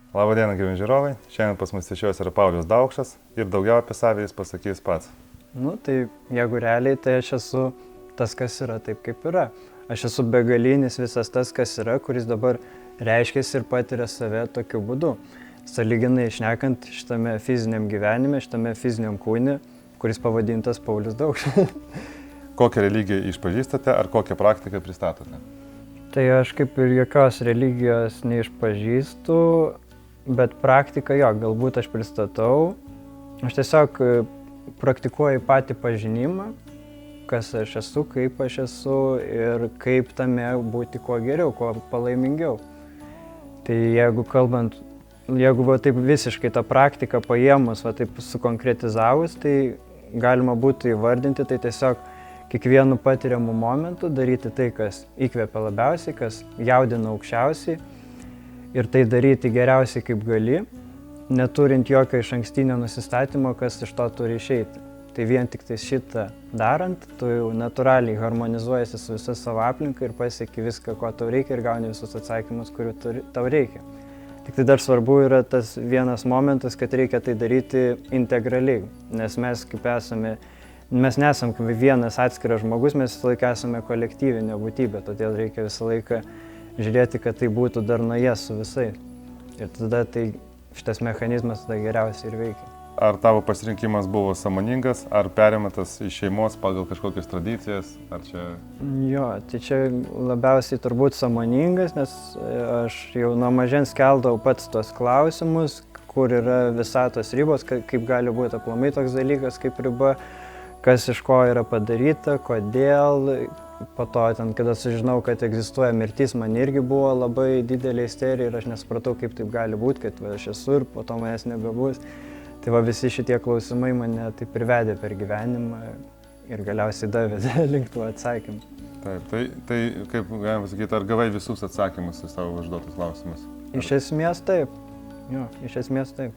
Labą dieną, gyveni žiūrovai. Šiandien pas mus svečiuojas yra Paulius Daukšas ir daugiau apie save jis pasakys pats. Tai jeigu realiai, tai aš esu tas, kas yra, taip kaip yra. Aš esu begalinis visas tas, kas yra, kuris dabar reiškiasi ir patiria save tokiu būdu. Sąlyginai šnekant šitame fiziniam gyvenime, šitame fiziniam kūne, kuris pavadintas Paulius Daukšas. Kokią religiją išpažįstate ar kokią praktiką pristatote? Tai aš kaip ir jokios religijos neišpažįstu, bet praktiką galbūt aš pristatau. Aš tiesiog praktikuoju patį pažinimą, kas aš esu, kaip aš esu ir kaip tame būti kuo geriau, kuo palaimingiau. Tai jeigu taip visiškai tą praktiką paėmus, taip sukonkretizavus, tai galima būtų įvardinti, tai tiesiog kiekvienu patiriamu momentu daryti tai, kas įkvepia labiausiai, kas jaudina aukščiausiai ir tai daryti geriausiai kaip gali, neturint jokio išankstinio nusistatymo, kas iš to turi išeiti. Tai vien tik tai šitą darant, tu jau natūraliai harmonizuojasi su visa savo aplinka ir pasieki viską, ko tau reikia ir gauni visus atsakymus, kurių tau reikia. Tik tai dar svarbu yra tas vienas momentas, kad reikia tai daryti integraliai, nes mes nesam kaip vienas atskiras žmogus, mes visą laiką esame kolektyvinė būtybė, todėl reikia visą laiką žiūrėti, kad tai būtų darnoje su visais. Ir tada šitas mechanizmas tada geriausiai ir veikia. Ar tavo pasirinkimas buvo sąmoningas, ar perėmėtas iš šeimos pagal kažkokias tradicijas, ar čia... Tai čia labiausiai turbūt sąmoningas, nes aš jau nuo mažens keldavau pats tos klausimus, kur yra visatos ribos, kaip gali būti aplamai toks dalykas kaip riba, kas iš ko yra padaryta, kodėl. Po to, kada sužinau, kad egzistuoja mirtis, man irgi buvo labai didelė isterija ir aš nesupratau, kaip taip gali būti, kad aš esu ir po to manęs nebebus. Tai visi šitie klausimai mane taip privedė per gyvenimą ir galiausiai davė link tų atsakymų. Taip, tai kaip galima pasakyti, ar gavai visus atsakymus į savo užduotus klausimus? Iš esmės taip. Iš esmės taip.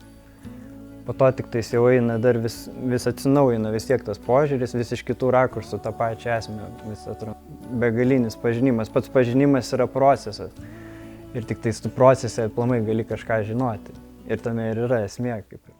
Po to tik tais jau eina dar vis atsinaujina vis tiek tas požiūris, vis iš kitų rakursų tą pačią esmę, vis atrodo. Begalinis pažinimas, pats pažinimas yra procesas ir tik tais tu procese aplamai gali kažką žinoti ir tame ir yra esmė kaip ir.